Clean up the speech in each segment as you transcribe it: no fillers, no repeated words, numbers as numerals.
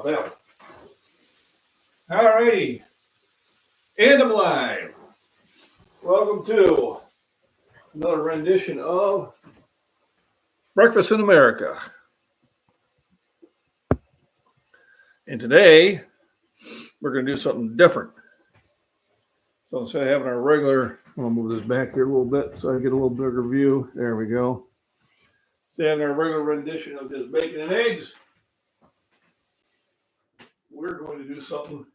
that one. Alrighty. And I'm live. Welcome to another rendition of Breakfast in America. And today, we're going to do something different. So instead of having our regular, I'm going to move this back here a little bit so I get a little bigger view. There we go. Instead of having our regular rendition of just bacon and eggs, we're going to do something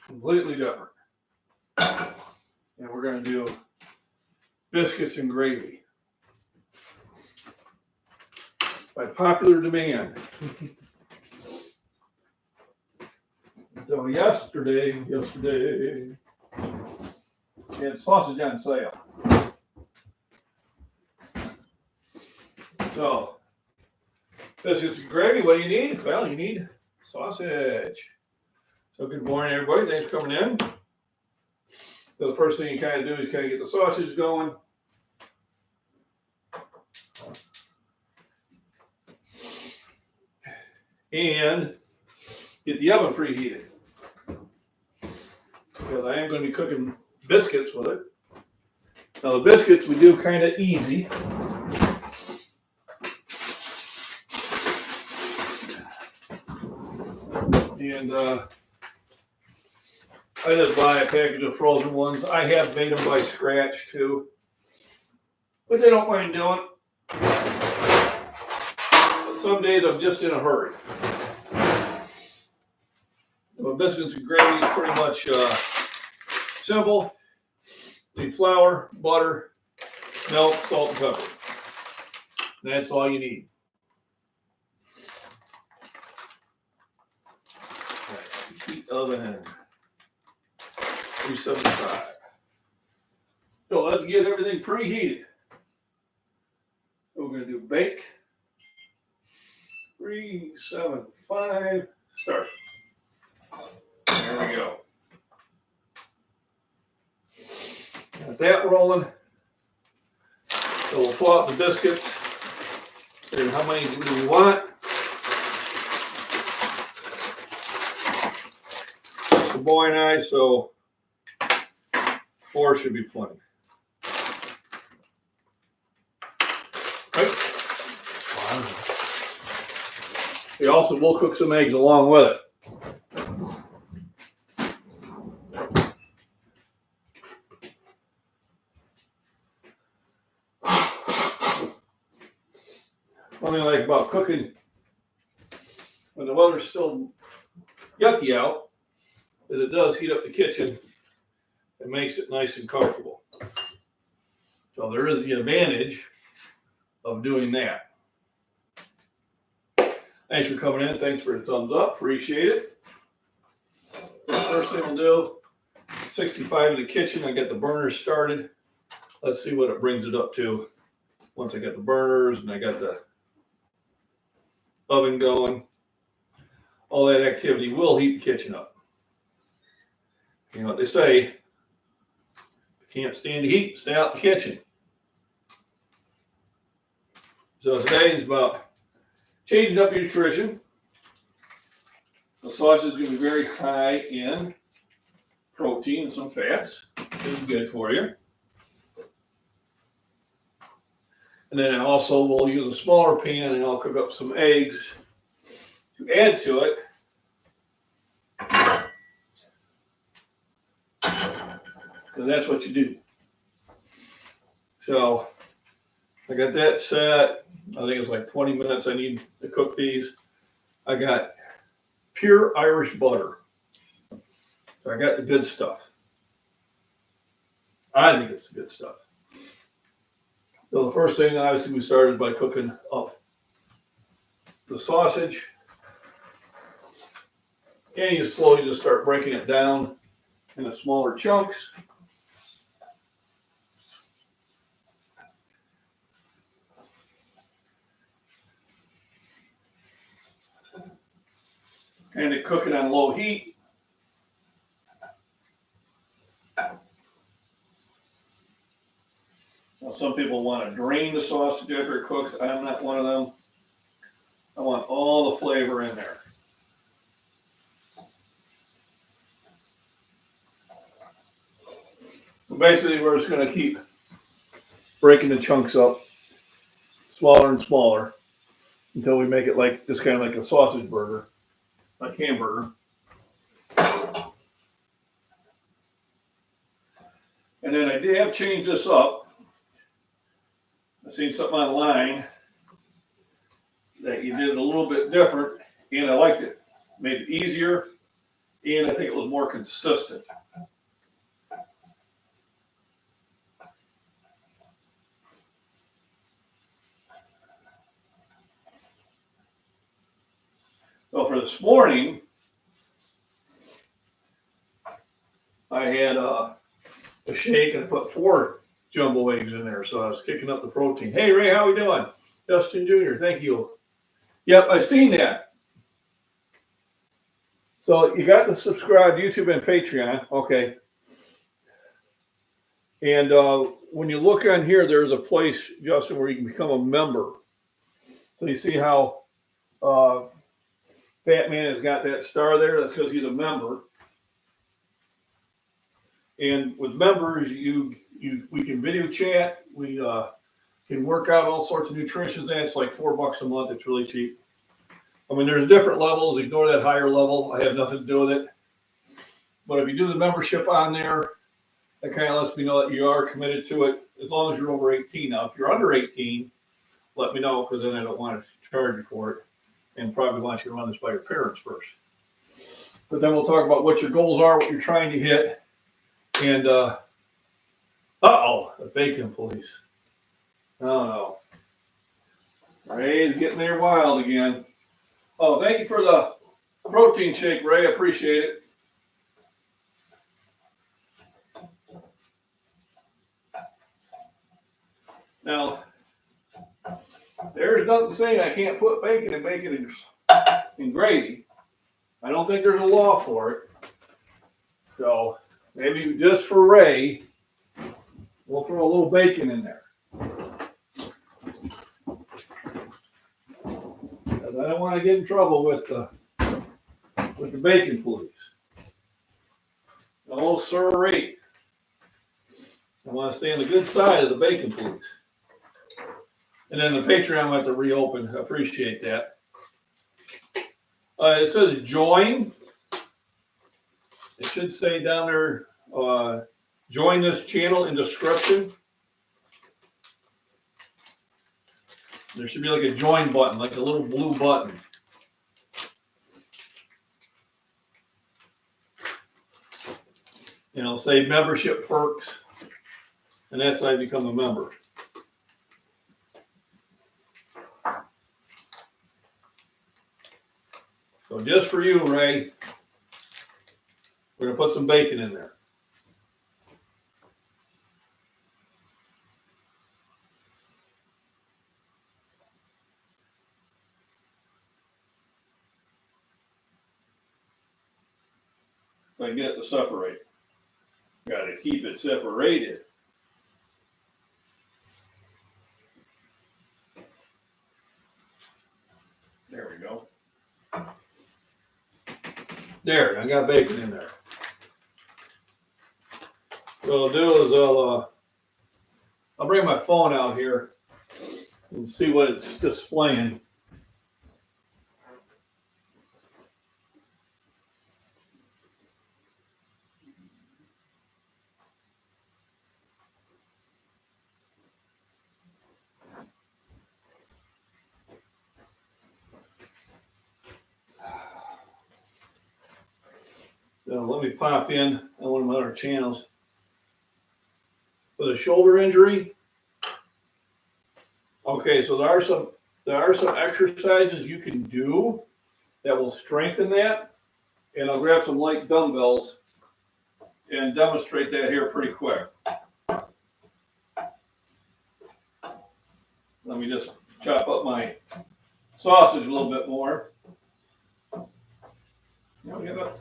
completely different. And we're going to do biscuits and gravy. By popular demand. So yesterday, we had sausage on sale. So, biscuits and gravy, what do you need? Well, you need sausage. So good morning, everybody. Thanks for coming in. So the first thing you kind of do is kind of get the sausage going. And get the oven preheated. Because I am going to be cooking biscuits with it. Now the biscuits we do kind of easy. And I just buy a package of frozen ones. I have made them by scratch too, which I don't mind doing. But some days I'm just in a hurry. Well, biscuits and gravy is pretty much simple. Need flour, butter, milk, salt, and pepper. That's all you need. Heat oven 375. So let's get everything preheated. So we're going to do bake. 375. Start. There we go. Got that rolling. So we'll pull out the biscuits. And how many do we want? It's the boy and I, so 4 should be plenty. Right. We also will cook some eggs along with it. One thing I like about cooking when the weather's still yucky out is it does heat up the kitchen. It makes it nice and comfortable. So there is the advantage of doing that. Thanks for coming in. Thanks for the thumbs up. Appreciate it. The first thing we'll do, 65 in the kitchen. I got the burners started. Let's see what it brings it up to once I got the burners and I got the oven going. All that activity will heat the kitchen up. You know what they say, if you can't stand the heat, stay out in the kitchen. So today is about changing up your nutrition. The sausage is going to be very high in protein and some fats. This is good for you. And then I also will use a smaller pan and I'll cook up some eggs to add to it. Because that's what you do. So I got that set. I think it's like 20 minutes I need to cook these. I got pure Irish butter. So I got the good stuff. I think it's the good stuff. So the first thing, obviously, we started by cooking up the sausage. And you slowly just start breaking it down into smaller chunks. And to cook it on low heat. Now, some people want to drain the sausage after it cooks. I'm not one of them. I want all the flavor in there. basically, we're just going to keep breaking the chunks up, smaller and smaller, until we make it like just kind of like a sausage burger, like hamburger. And then I have changed this up. I seen something online that you did a little bit different, and I liked it. Made it easier, and I think it was more consistent. So for this morning, I had a shake and I put 4 jumbo eggs in there. So I was kicking up the protein. Hey, Ray, how we doing? Justin Jr., thank you. Yep, I've seen that. So you got to subscribe YouTube and Patreon. Okay. And when you look on here, there's a place, Justin, where you can become a member. So you see how Fat Man has got that star there? That's because he's a member. And with members, we can video chat. We can work out all sorts of nutrition. That's like $4 a month. It's really cheap. I mean, there's different levels. Ignore that higher level. I have nothing to do with it. But if you do the membership on there, that kind of lets me know that you are committed to it, as long as you're over 18. Now, if you're under 18, let me know, because then I don't want to charge you for it, and probably want you to run this by your parents first. But then we'll talk about what your goals are, what you're trying to hit, and the bacon police. Oh no, Ray's getting there wild again. Oh, thank you for the protein shake, Ray. I appreciate it. Now, there's nothing saying I can't put bacon in gravy. I don't think there's a law for it. So maybe just for Ray, we'll throw a little bacon in there. Because I don't want to get in trouble with the bacon police. No, sirree. I want to stay on the good side of the bacon police. And then the Patreon might have to reopen. I appreciate that. It says join. It should say down there, join this channel in description. There should be like a join button, like a little blue button. And it'll say membership perks. And that's how you become a member. So just for you, Ray, we're going to put some bacon in there. If I get it to separate. Got to keep it separated. There we go. There, I got bacon in there. What I'll do is I'll bring my phone out here and see what it's displaying. So let me pop in on one of my other channels. With a shoulder injury. Okay, so there are some exercises you can do that will strengthen that. And I'll grab some light dumbbells and demonstrate that here pretty quick. Let me just chop up my sausage a little bit more. Now we have it.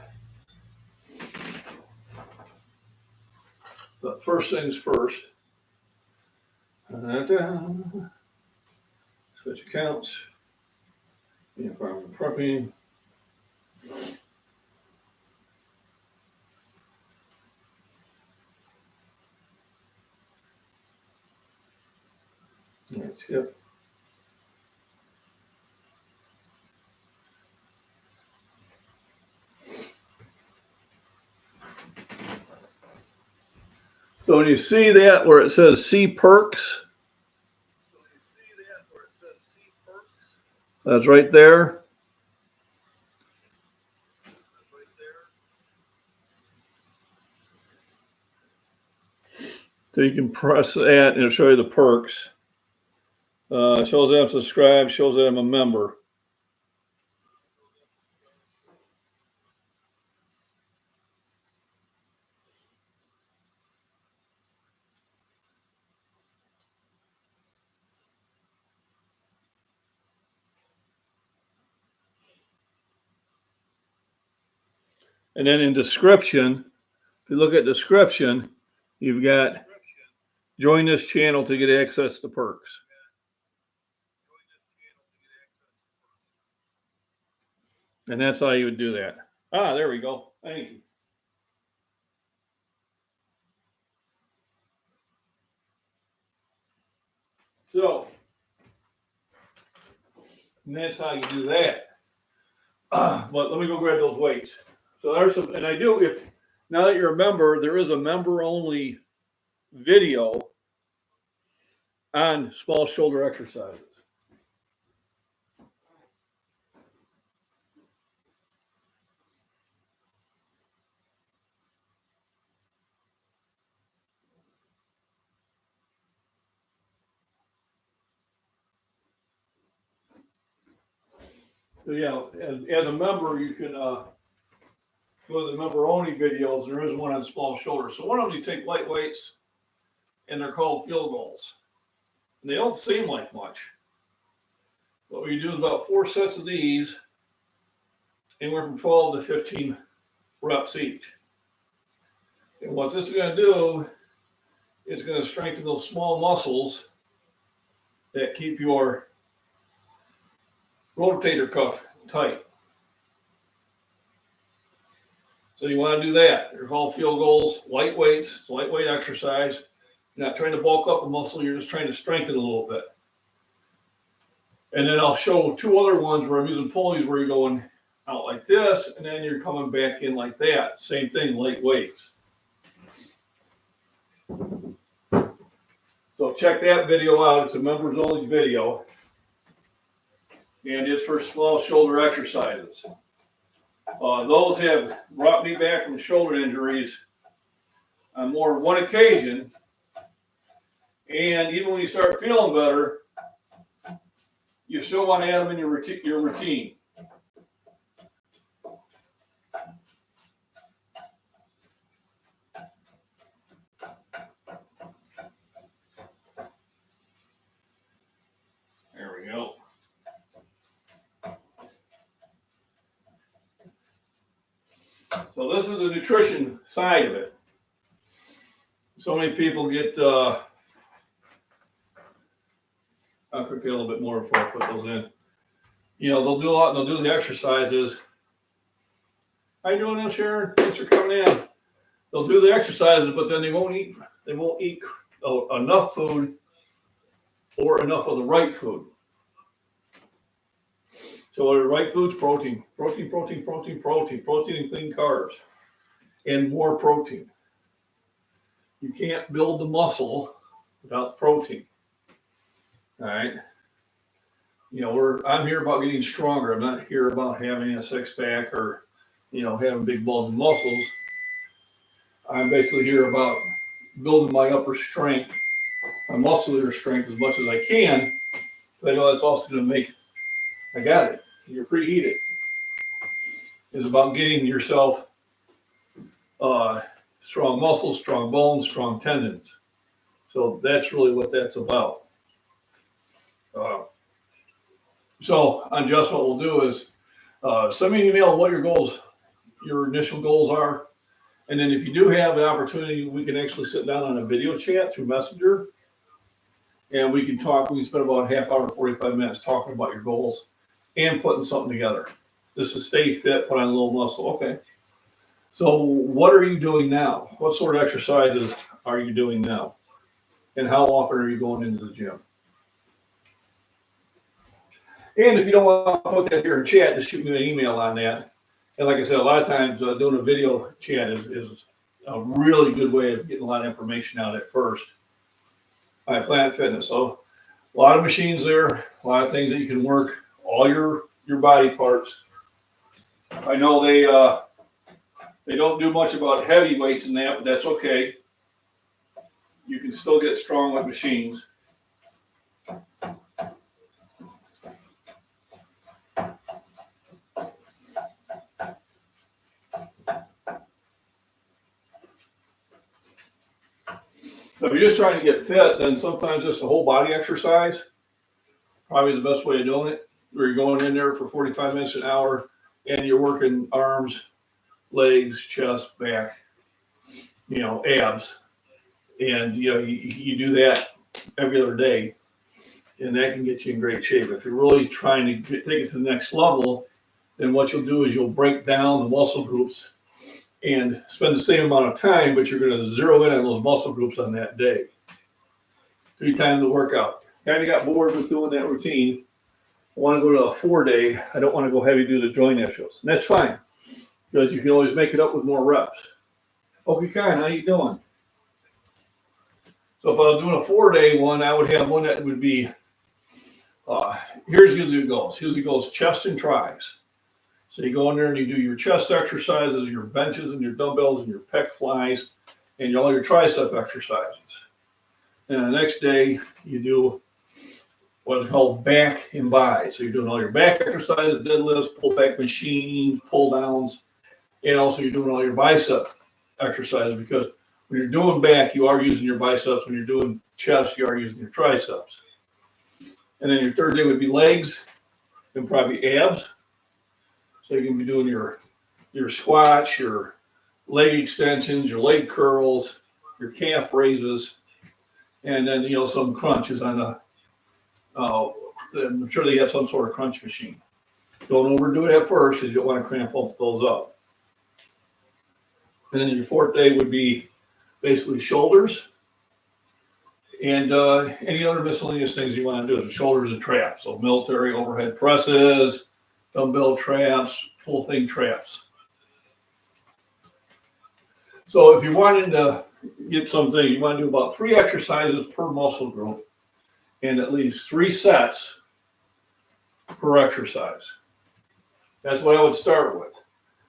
But first things first. Switch accounts. Farm and prepping. Skip. So when you see that where it says see perks, that's right there. So you can press that and it'll show you the perks. Shows that I'm subscribed, shows that I'm a member. And then in description, if you look at description, you've got join this channel to get access to perks. And that's how you would do that. Ah, there we go. Thank you. So, and that's how you do that. But let me go grab those weights. So there's some, and I do, if now that you're a member, there is a member only video on small shoulder exercises. So yeah, as a member, you can go to the member only videos. There is one on small shoulder. So one of them you take light weights, and they're called field goals. And they don't seem like much. What you do is about 4 sets of these, anywhere from 12 to 15 reps each. And what this is going to do is going to strengthen those small muscles that keep your rotator cuff tight. So you want to do that. They're called field goals, light weights. It's a lightweight exercise. You're not trying to bulk up a muscle, you're just trying to strengthen a little bit. And then I'll show 2 other ones where I'm using pulleys where you're going out like this, and then you're coming back in like that. Same thing, light weights. So check that video out. It's a members only video. And it's for small shoulder exercises. Those have brought me back from shoulder injuries on more than one occasion. And even when you start feeling better, you still want to add them in your routine. There we go. So this is the nutrition side of it. So many people get, I'll cook it a little bit more before I put those in. You know, they'll do a lot and they'll do the exercises. How you doing now, Sharon? Thanks for coming in. They'll do the exercises, but then they won't eat enough food or enough of the right food. So the right food's protein and clean carbs, and more protein. You can't build the muscle without protein. All right. You know, I'm here about getting stronger. I'm not here about having a 6-pack or, you know, having big bulging muscles. I'm basically here about building my upper strength, my muscular strength as much as I can. But I know that's also going to make, I got it. You're preheated. It's about getting yourself strong muscles, strong bones, strong tendons. So that's really what that's about. So on Just what we'll do is send me an email what your initial goals are. And then if you do have the opportunity, we can actually sit down on a video chat through Messenger. And we can talk. We can spend about a half hour to 45 minutes talking about your goals and putting something together. This is stay fit, put on a little muscle. Okay. So what are you doing now? What sort of exercises are you doing now? And how often are you going into the gym? And if you don't want to put that here in chat, just shoot me an email on that. And like I said, a lot of times doing a video chat is a really good way of getting a lot of information out at first. All right, Planet Fitness. So a lot of machines there, a lot of things that you can work, all your body parts. I know they don't do much about heavy weights in that, but that's okay. You can still get strong with machines. So if you're just trying to get fit, then sometimes just a whole body exercise probably the best way of doing it. Where you're going in there for 45 minutes an hour and you're working arms, legs, chest, back, abs. And you do that every other day, and that can get you in great shape. If you're really trying to take it to the next level, then what you'll do is you'll break down the muscle groups and spend the same amount of time, but you're going to zero in on those muscle groups on that day. 3 times the workout. Kind of got bored with doing that routine. I want to go to a 4-day. I don't want to go heavy do the joint exercises. And that's fine, because you can always make it up with more reps. Okay, Kyle, how you doing? So if I was doing a 4-day one, I would have one that would be, here's usually it goes. Usually goes chest and tris. So you go in there and you do your chest exercises, your benches and your dumbbells and your pec flies, and all your tricep exercises. And the next day you do what's called back and bi. So you're doing all your back exercises, deadlifts, pull back machines, pull downs, and also you're doing all your bicep exercises, because when you're doing back, you are using your biceps. When you're doing chest, you are using your triceps. And then your 3rd day would be legs and probably abs. So you can be doing your squats, your leg extensions, your leg curls, your calf raises, and then some crunches on the. I'm sure they have some sort of crunch machine. Don't overdo it at first, because you don't want to cramp those up. And then your 4th day would be basically shoulders and any other miscellaneous things you want to do. The shoulders and traps. So military overhead presses, dumbbell traps, full thing traps. So if you're wanting to get something, you want to do about 3 exercises per muscle group and at least 3 sets per exercise. That's what I would start with.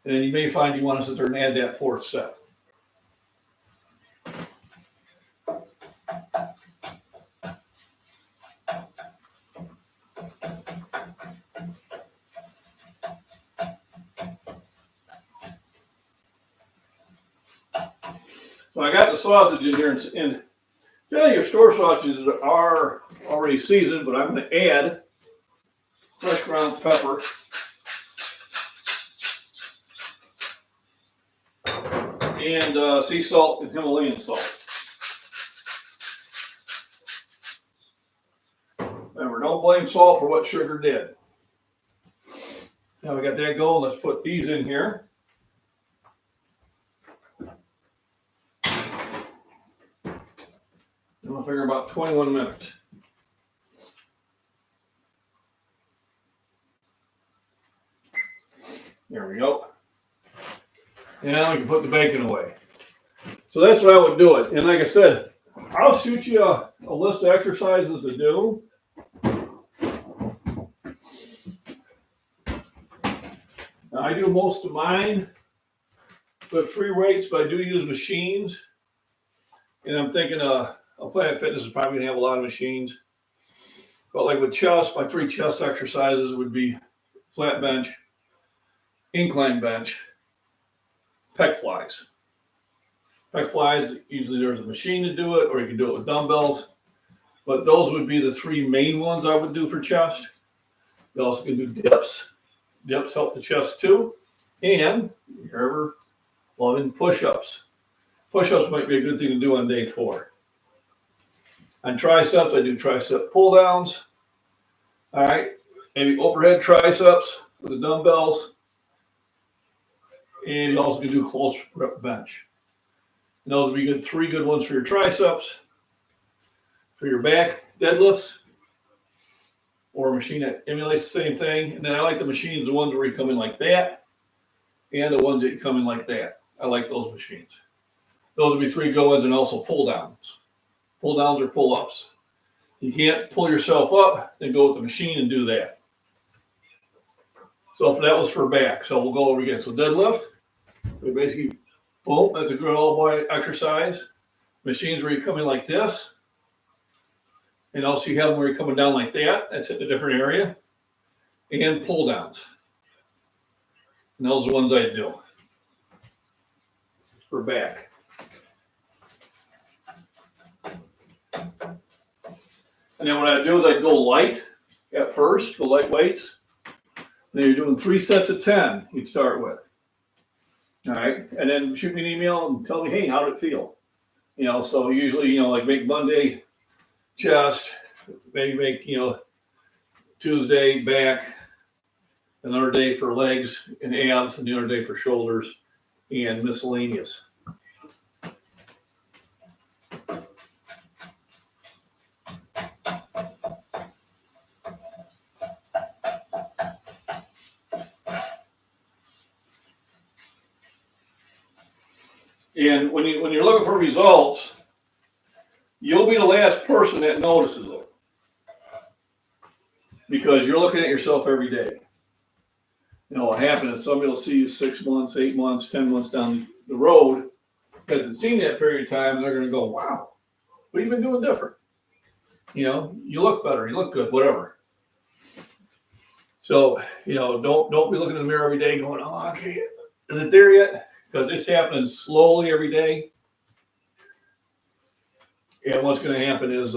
And then you may find you want to sit there and add that 4th set. So I got the sausage in here, and generally your store sausages are already seasoned, but I'm going to add fresh ground pepper and sea salt and Himalayan salt. Remember, don't blame salt for what sugar did. Now we got that going. Let's put these in here. And we'll figure about 21 minutes. There we go. And now we can put the bacon away. So that's what I would do it. And like I said, I'll shoot you a list of exercises to do. Now, I do most of mine with free weights, but I do use machines. And I'm thinking Planet Fitness is probably going to have a lot of machines. But like with chest, my 3 chest exercises would be flat bench, incline bench, pec flies. Pec flies, usually there's a machine to do it, or you can do it with dumbbells. But those would be the 3 main ones I would do for chest. You also can do dips. Dips help the chest too. And if you're ever loving push-ups. Push-ups might be a good thing to do on day 4. On triceps, I do tricep pull-downs. All right, maybe overhead triceps with the dumbbells. And you also can do close rep bench. And those would be good, 3 good ones for your triceps. For your back deadlifts, or a machine that emulates the same thing. And then I like the machines, the ones where you come in like that, and the ones that you come in like that. I like those machines. Those would be 3 good ones, and also pull downs. Pull downs or pull ups. You can't pull yourself up, then go with the machine and do that. So if that was for back, so we'll go over again. So deadlift, we basically, boom, that's a good old boy exercise. Machines where you come in like this, and also you have them where you're coming down like that. That's in a different area. And pull downs. And those are the ones I do for back. And then what I do is I go light at first, go light weights. Then you're doing 3 sets of 10 you'd start with. All right. And then shoot me an email and tell me, hey, how did it feel? So usually, like make Monday chest, maybe make, Tuesday back, another day for legs and abs, and another day for shoulders and miscellaneous. And when you're looking for results, you'll be the last person that notices it, because you're looking at yourself every day. What happens is somebody will see you 6 months, 8 months, 10 months down the road, hasn't seen that period of time, and they're going to go, wow, what have you been doing different? You look better, you look good, whatever. So, don't be looking in the mirror every day going, oh, okay, is it there yet? Because it's happening slowly every day. And what's going to happen is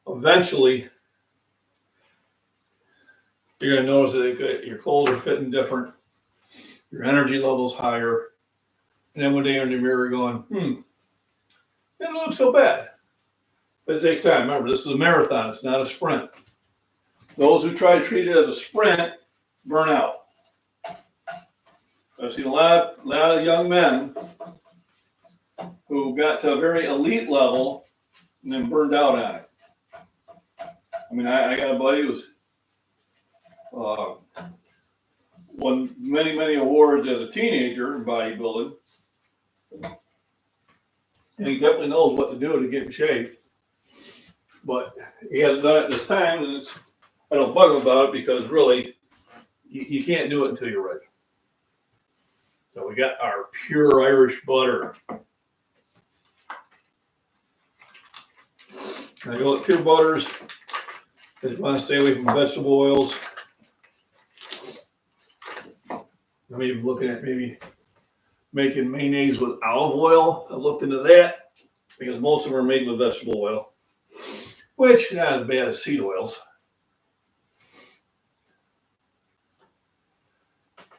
eventually you're going to notice that your clothes are fitting different, your energy level's higher, and then one day in the mirror you're going, it doesn't look so bad. But it takes time. Remember, this is a marathon, it's not a sprint. Those who try to treat it as a sprint burn out. I've seen a lot of young men who got to a very elite level and then burned out on it. I mean, I got a buddy who's won many awards as a teenager in bodybuilding, and he definitely knows what to do to get in shape. But he hasn't done it this time, and I don't bug him about it, because really, you can't do it until you're ready. So we got our pure Irish butter. I go with pure butters. You want to stay away from vegetable oils. I'm even looking at maybe making mayonnaise with olive oil. I looked into that, because most of them are made with vegetable oil, which is not as bad as seed oils.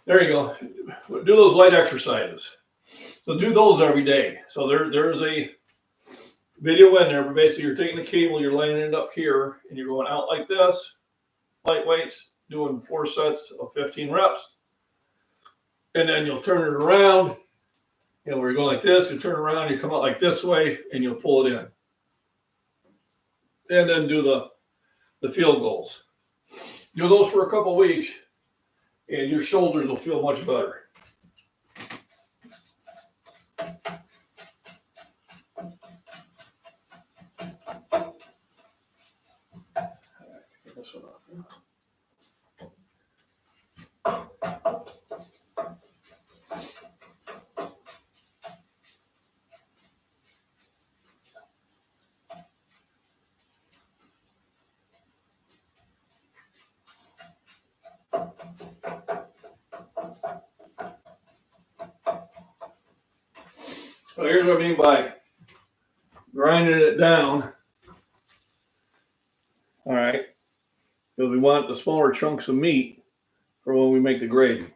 There you go. Do those light exercises. So do those every day. So there's a video in there, but basically you're taking the cable, you're laying it up here, and you're going out like this, light weights, doing 4 sets of 15 reps. And then you'll turn it around, where you're going like this, you turn around, you come out like this way, and you'll pull it in. And then do the field goals. Do those for a couple of weeks, and your shoulders will feel much better. So here's what I mean by grinding it down. All right. Because we want the smaller chunks of meat for when we make the gravy.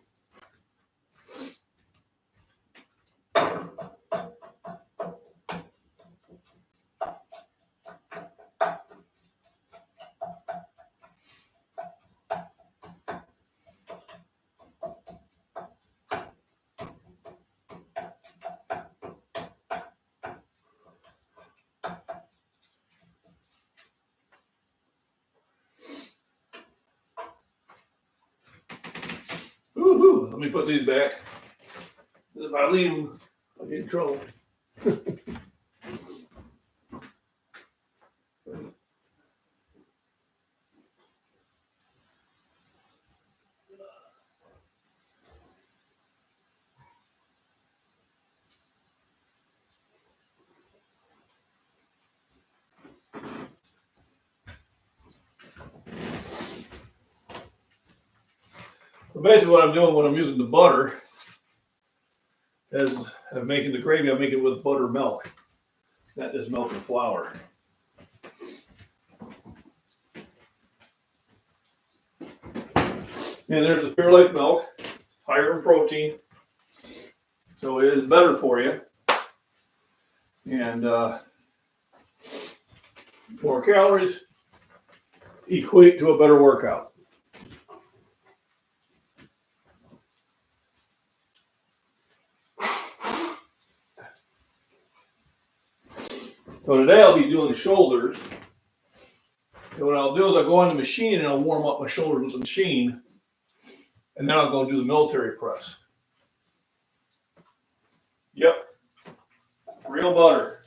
Woo-hoo. Let me put these back. If I leave them, I'll get in trouble. But basically what I'm doing when I'm using the butter is I'm making the gravy, I make it with buttermilk, not just milk and flour. And there's the Pure Life milk, higher in protein, so it is better for you. And more calories equate to a better workout. So today I'll be doing shoulders. And what I'll do is I'll go on the machine and I'll warm up my shoulders with the machine. And then I'll go do the military press. Yep. Real butter.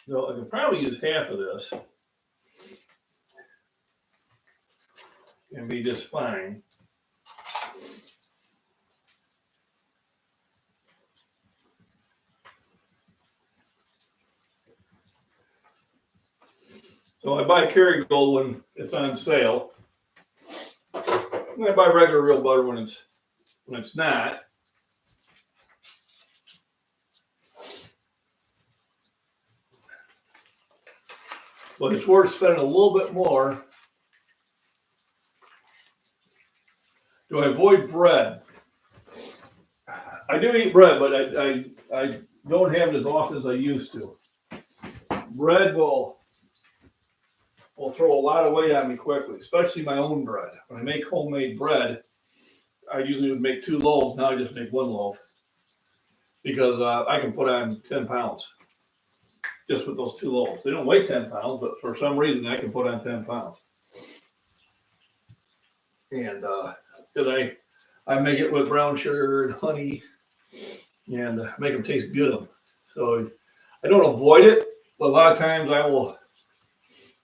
So I can probably use half of this and be just fine. So I buy Kerrygold when it's on sale. And I buy regular real butter when it's not. But it's worth spending a little bit more. Do I avoid bread? I do eat bread, but I don't have it as often as I used to. Bread will throw a lot of weight on me quickly, especially my own bread. When I make homemade bread, I usually would make 2 loaves. Now I just make 1 loaf because I can put on 10 pounds just with those 2 loaves. They don't weigh 10 pounds, but for some reason I can put on 10 pounds. And because I make it with brown sugar and honey and make them taste good. So I don't avoid it, but a lot of times I will,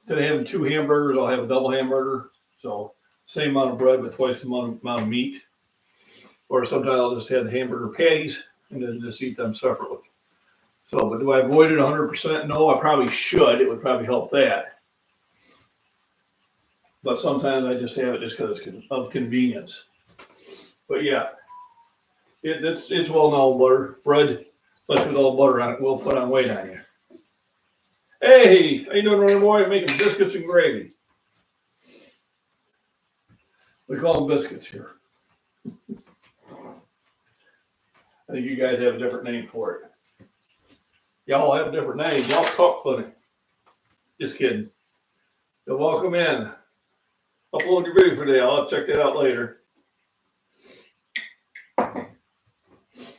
instead of having 2 hamburgers, I'll have a double hamburger. So same amount of bread, but twice the amount of meat. Or sometimes I'll just have the hamburger patties and then just eat them separately. So, but do I avoid it 100%? No, I probably should. It would probably help that. But sometimes I just have it just because it's of convenience. But yeah, it's well known butter. Bread, especially with all butter on it, will put on weight on you. Hey, how you doing, Running Boy? I'm making biscuits and gravy. We call them biscuits here. I think you guys have a different name for it. Y'all have a different name. Y'all talk funny. Just kidding. So welcome in. Upload your video for today. I'll check that out later.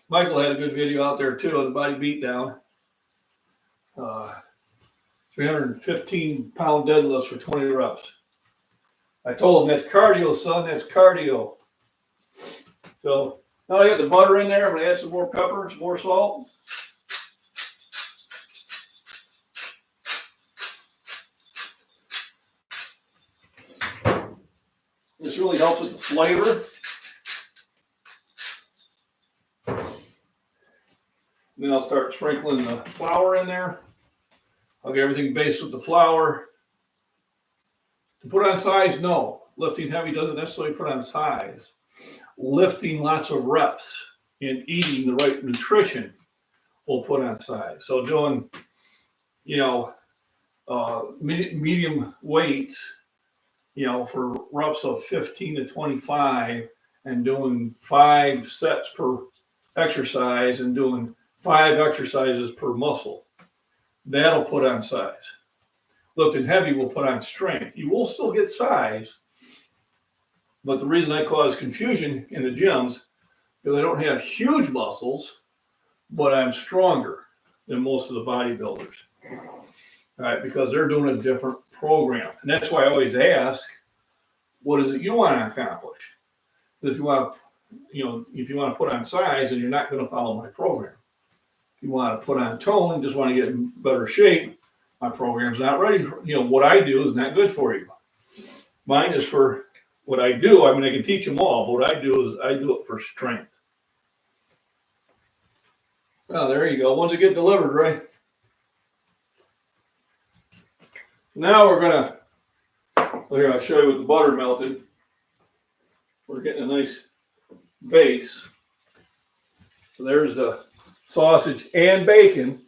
Michael had a good video out there too on the body beatdown. 315-pound deadlifts for 20 reps. I told him that's cardio, son. That's cardio. So now I got the butter in there. I'm going to add some more pepper, some more salt. This really helps with the flavor. Then I'll start sprinkling the flour in there. I'll get everything based with the flour. To put on size, no. Lifting heavy doesn't necessarily put on size. Lifting lots of reps and eating the right nutrition will put on size. So doing, medium weights, for reps of 15 to 25 and doing 5 sets per exercise and doing 5 exercises per muscle. That'll put on size. Lifting heavy will put on strength. You will still get size, but the reason I cause confusion in the gyms is I don't have huge muscles, but I'm stronger than most of the bodybuilders. All right, because they're doing a different program. And that's why I always ask, what is it you want to accomplish? If you want to put on size, then you're not going to follow my program. If you want to put on tone and just want to get in better shape, my program's not ready. What I do is not good for you. Mine is for what I do. I mean, I can teach them all, but what I do is I do it for strength. Oh, there you go. Once it get delivered, right? Now we're going to show you with the butter melted. We're getting a nice base. So there's the sausage and bacon.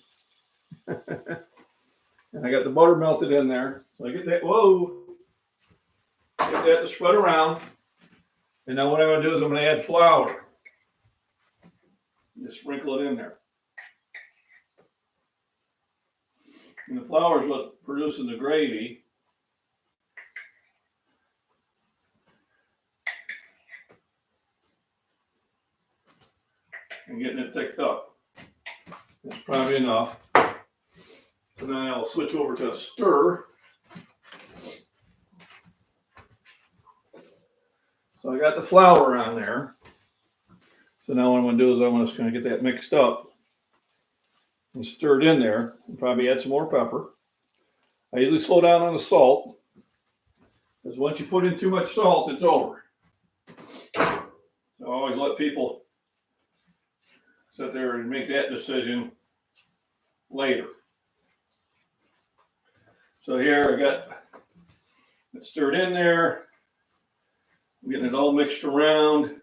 And I got the butter melted in there. So I get that, get that to spread around. And now what I'm going to do is I'm going to add flour. Just sprinkle it in there. And the flour is what's producing the gravy. And getting it thicked up. That's probably enough. So then I'll switch over to a stir. So I got the flour on there. So now what I'm going to do is I'm just going to get that mixed up and stir it in there. And probably add some more pepper. I usually slow down on the salt, because once you put in too much salt, it's over. So I always let people sit there and make that decision later. So here I got it stirred in there. I'm getting it all mixed around.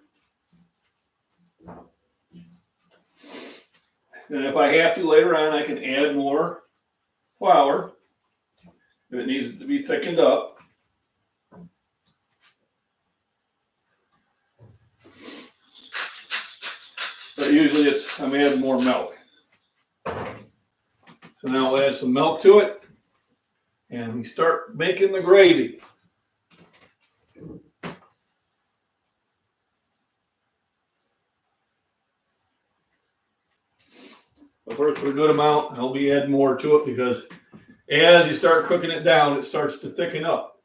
And if I have to later on, I can add more flour if it needs to be thickened up. But usually I'm adding more milk. So now I'll add some milk to it. And we start making the gravy. But first, for a good amount, I'll be adding more to it because as you start cooking it down, it starts to thicken up.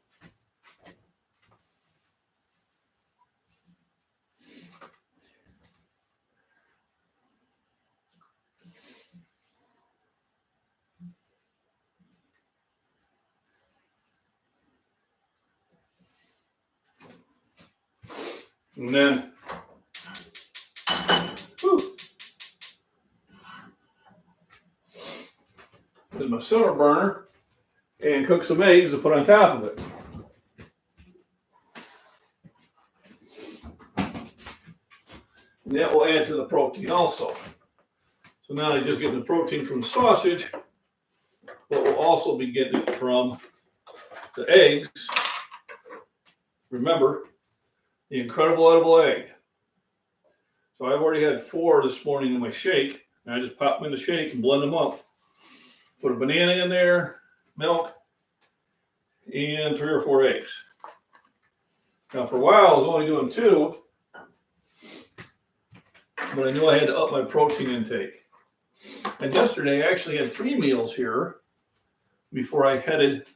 And then, there's my silver burner and cook some eggs to put on top of it. And that will add to the protein also. So now I just get the protein from the sausage, but we'll also be getting it from the eggs. Remember, the incredible edible egg. So I've already had 4 this morning in my shake, and I just pop them in the shake and blend them up. Put a banana in there, milk, and 3 or 4 eggs. Now for a while I was only doing 2, but I knew I had to up my protein intake. And yesterday I actually had 3 meals here before I headed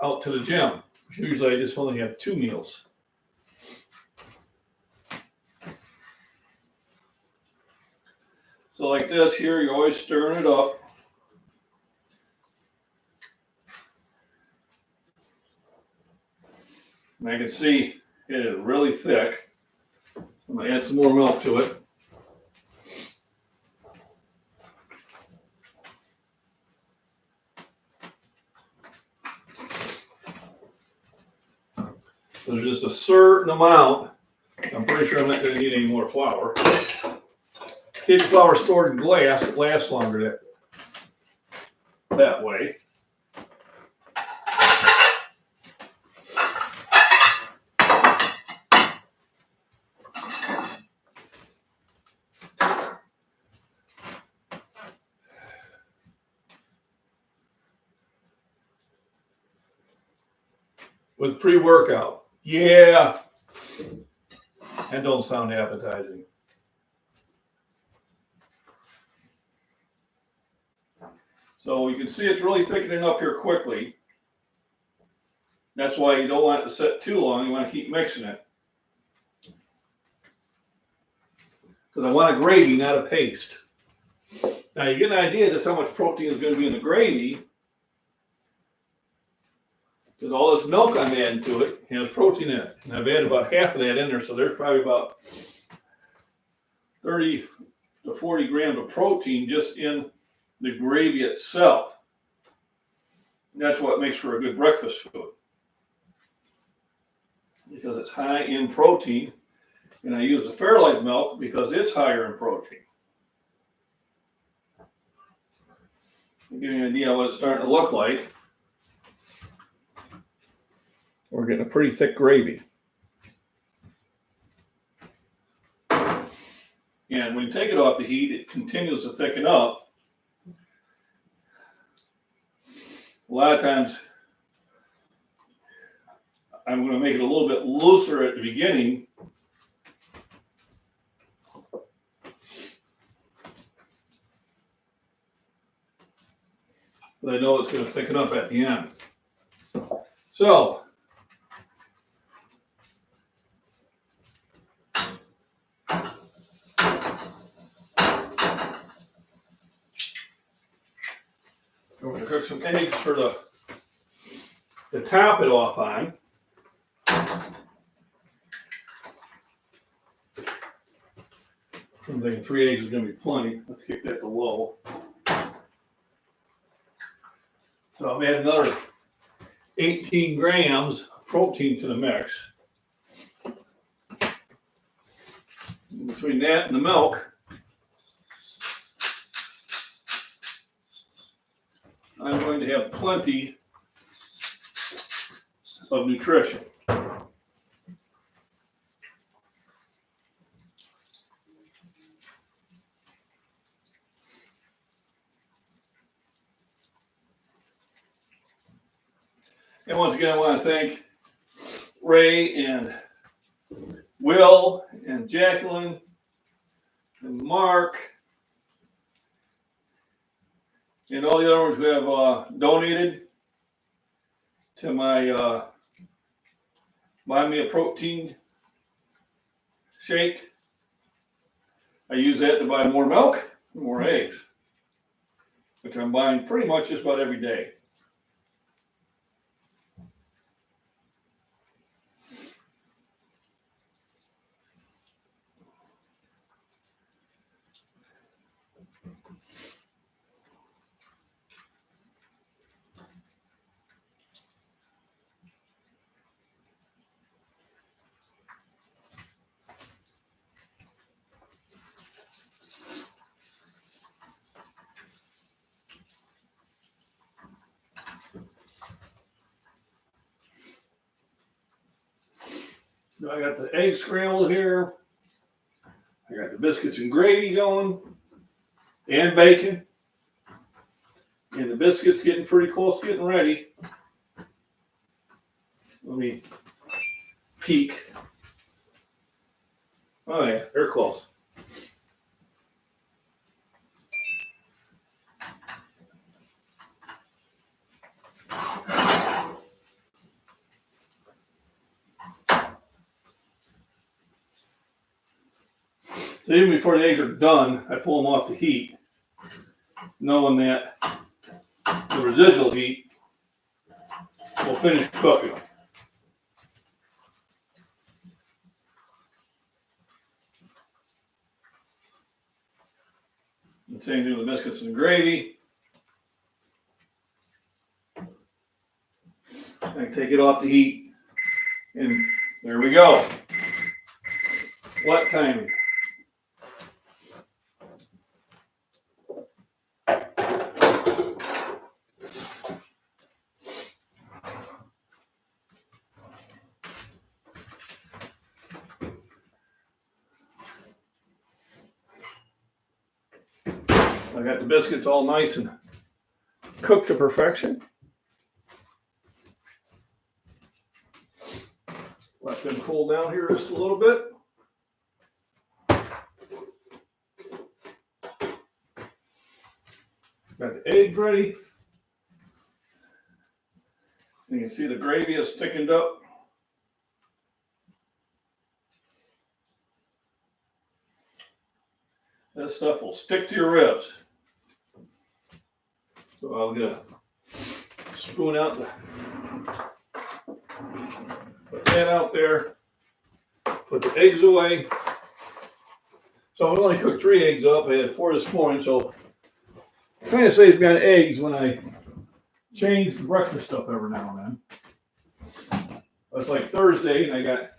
out to the gym. Usually I just only have 2 meals. So like this here, you're always stirring it up. And I can see it is really thick. I'm going to add some more milk to it. There's just a certain amount. I'm pretty sure I'm not going to need any more flour. Keep the flour stored in glass. It lasts longer that way. with pre-workout. Yeah. And don't sound appetizing. So you can see it's really thickening up here quickly. That's why you don't want it to sit too long. You want to keep mixing it. Because I want a gravy, not a paste. Now you get an idea just how much protein is going to be in the gravy. Because all this milk I'm adding to it has protein in it. And I've added about half of that in there, so there's probably about 30 to 40 grams of protein just in the gravy itself. And that's what makes for a good breakfast food. Because it's high in protein. And I use the Fairlight milk because it's higher in protein. I'll give you an idea what it's starting to look like. We're getting a pretty thick gravy. And when you take it off the heat, it continues to thicken up. A lot of times, I'm going to make it a little bit looser at the beginning. But I know it's going to thicken up at the end. So, I'm going to cook some eggs for to top it off on. I'm thinking 3 eggs is going to be plenty. Let's kick that to low. So I'm adding another 18 grams of protein to the mix. Between that and the milk, I'm going to have plenty of nutrition. And once again, I want to thank Ray and Will and Jacqueline and Mark and all the other ones who have donated to my Buy Me a Protein shake. I use that to buy more milk and more eggs, which I'm buying pretty much just about every day. I got the egg scrambled here. I got the biscuits and gravy going, and bacon. And the biscuits getting pretty close to getting ready. Let me peek. Oh yeah, they're close. So even before the eggs are done, I pull them off the heat, knowing that the residual heat will finish cooking them. The same thing with the biscuits and gravy. I take it off the heat, and there we go. What timing? I got the biscuits all nice and cooked to perfection. gonna cool down here just a little bit. Got the eggs ready. You can see the gravy is thickened up. This stuff will stick to your ribs. So I'll get a spoon out, put that out there, put the eggs away. So I only cooked 3 eggs up. I had 4 this morning, so it kind of saves me on eggs when I change the breakfast stuff every now and then. It's like Thursday, and I got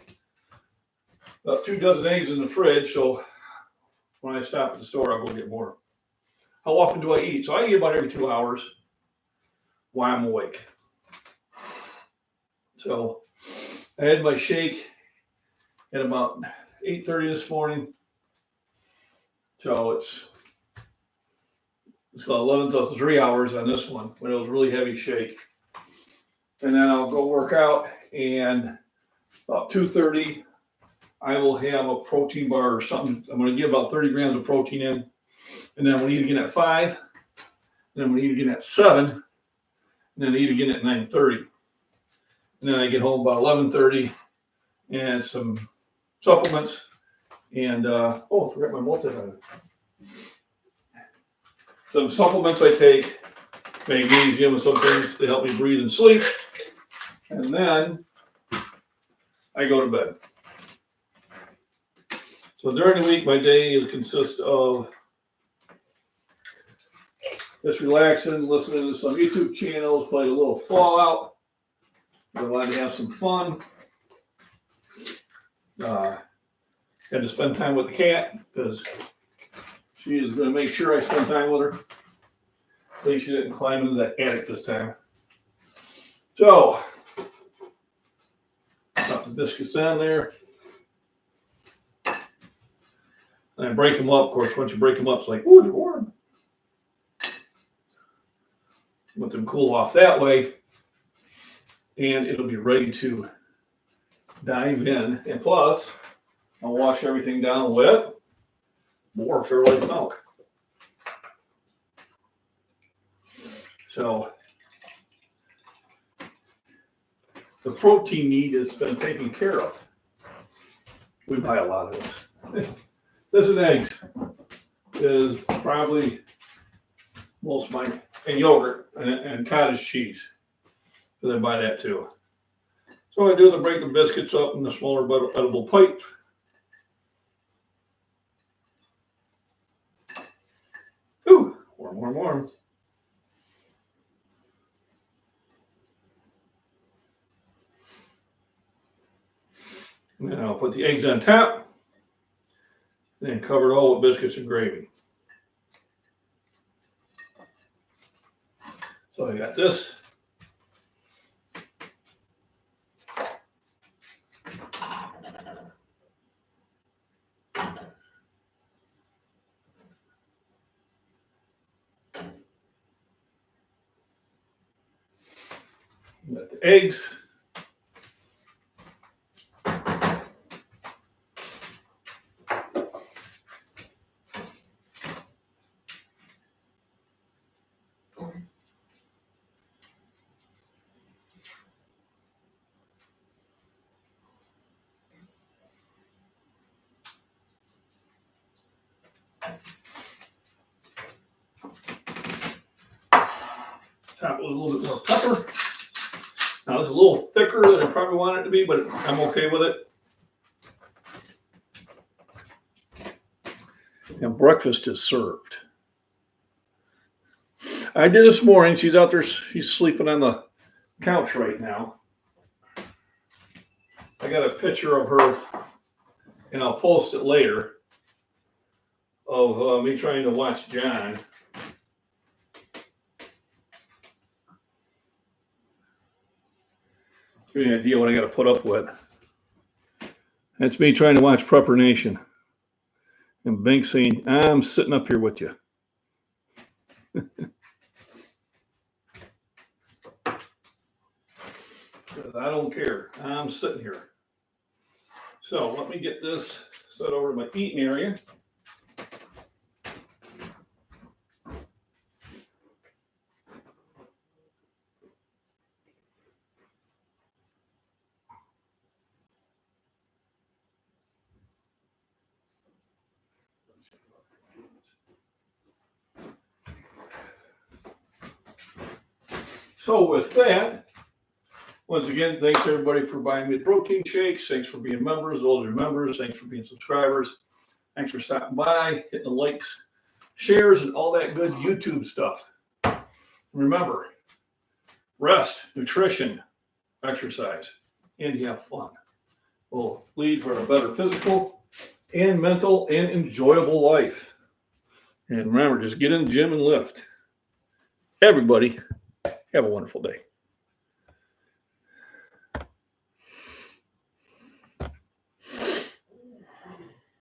about 2 dozen eggs in the fridge, so when I stop at the store, I'll go get more. How often do I eat? So I eat about every 2 hours while I'm awake. So I had my shake at about 8:30 this morning. So it's got 11 to 3 hours on this one, but it was a really heavy shake. And then I'll go work out, and about 2:30, I will have a protein bar or something. I'm going to get about 30 grams of protein in. And then I'm going to eat again at 5. And then I'm going to eat again at 7. And then eat again at 9:30. And then I get home about 11:30 and some supplements. And, I forgot my multivitamin. Some supplements I take, magnesium and some things to help me breathe and sleep. And then I go to bed. So during the week, my day consists of just relaxing, listening to some YouTube channels, play a little Fallout. I wanted to have some fun. Had to spend time with the cat because she is going to make sure I spend time with her. At least she didn't climb into that attic this time. So, got the biscuits on there. And I break them up. Of course, once you break them up, it's like, ooh, they're warm. Let them cool off that way. And it'll be ready to dive in. And plus, I'll wash everything down with more Fairlife milk. So, the protein need has been taken care of. We buy a lot of this. This and eggs is probably most of my, and yogurt and cottage cheese. Because I buy that too. So what I do is I break the biscuits up in the smaller edible pipe. Ooh, warm. And then I'll put the eggs on top. And cover it all with biscuits and gravy. So I got this. Got the eggs. Top with a little bit more pepper. Now it's a little thicker than I probably want it to be, but I'm okay with it. And breakfast is served. I did this morning. She's out there. She's sleeping on the couch right now. I got a picture of her, and I'll post it later, of me trying to watch John. Give you an idea what I got to put up with. That's me trying to watch Prepper Nation. And Bink saying, I'm sitting up here with you. I don't care. I'm sitting here. So let me get this set over to my eating area. So with that, once again, thanks everybody for buying me the protein shakes. Thanks for being members. Those are members. Thanks for being subscribers. Thanks for stopping by, hitting the likes, shares, and all that good YouTube stuff. Remember, rest, nutrition, exercise, and you have fun will lead for a better physical and mental and enjoyable life. And remember, just get in the gym and lift. Everybody, have a wonderful day.